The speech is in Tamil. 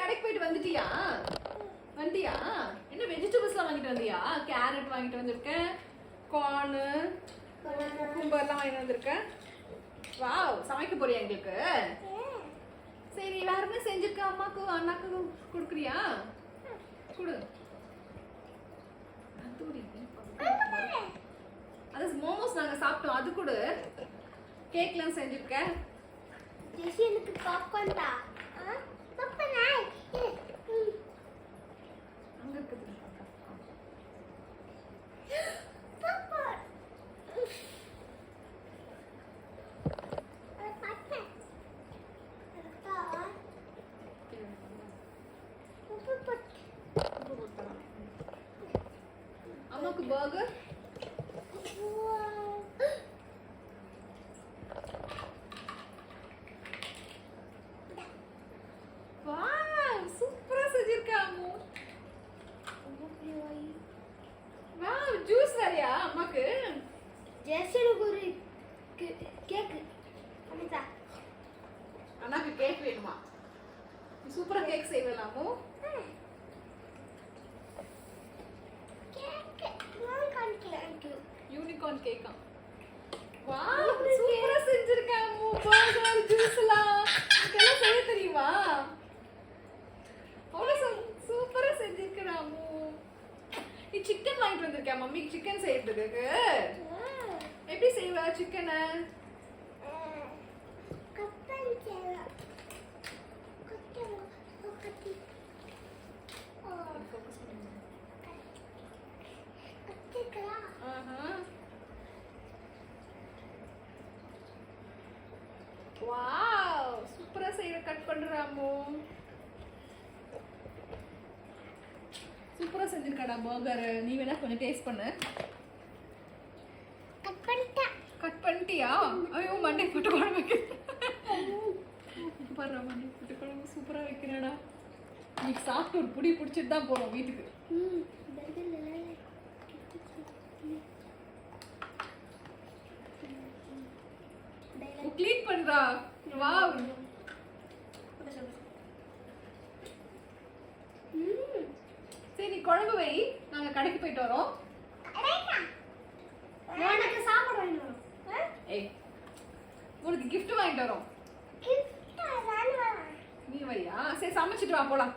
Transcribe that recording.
கடைக்கு போயிட்டு வந்துட்டியா? என்ன வெஜிடபிள்ஸ்லாம் வாங்கிட்டு வந்தியா? கேரட் வாங்கிட்டு வந்திருக்கேன், கார்ன், குக்கும்பர்லாம் வாங்கிட்டு வந்திருக்கேன். வாவ், சமைக்க போறியா எங்களுக்கு? சரி, வேற என்ன செஞ்சிருக்க? அம்மாக்கு அண்ணாக்கு கொடுக்குறியா? கொடு. அது மோமோஸ் நாங்க சாப்பிட்டோம், அது கொடு. கேக்லாம் செஞ்சிருக்கேன். எனக்கு பாப்கார்ன் தா. பாப்கார்ன் அங்க இருக்குது. பாப்கார்ன். அம்மாக்கு பர்கர். வாவ், சூப்பரா செஞ்சிருக்கா அம்மு. வாவ், ஜூஸ் வேறயா அம்மாக்கு? ஜெஸ்ஸனுக்கு ஒரு கேக் அமிதா. அண்ணாக்கு கேக் வேணுமா? சூப்பரா கேக் செய்வலாமோ? யூனிகார்ன் கேக்கா? வாவ், சூப்பரா செஞ்சிருக்கா அம்மு. பர்கர், ஜூஸ்லாம் இதெல்லாம் செய்ய தெரியுமா? அவ்வளவு சூப்பரா செஞ்சிருக்கா அம்மு. நீ சிக்கன் வாங்கிட்டு வந்திருக்கியா மம்மிக்கு சிக்கன் செய்யறதுக்கு? எப்படி செய்வ சிக்கனை? வாவ், சூப்பரா செய்யற. கட் பண்றாமோ? சூப்பரா செஞ்சிருக்காடா பர்கர். நீ வேணா கொஞ்சம் டேஸ்ட் பண்ணு. கட் பண்ணிட்டியா? ஐயோ, மண்டை போட்டு குழம்பு வைக்கிறேன். பாரு, மண்டை போட்டு குழம்பு சூப்பரா வைக்கிறேடா. இன்னைக்கு சாப்பிட்டு ஒரு புடி பிடிச்சிட்டு தான் போறோம் வீட்டுக்கு. க்ளீன் பண்றா. வாவ், சரி குழம்பு வை, நாங்க கடைக்கு போயிட்டு வரோம். எனக்கு சாப்பாடு வாங்கிட்டு வரோம். ஏய், உனக்கு gift வாங்கிட்டு வரோம். கிஃப்ட் நான் வரேன். நீ வரியா? சரி, சமைச்சிட்டு வா போலாம்.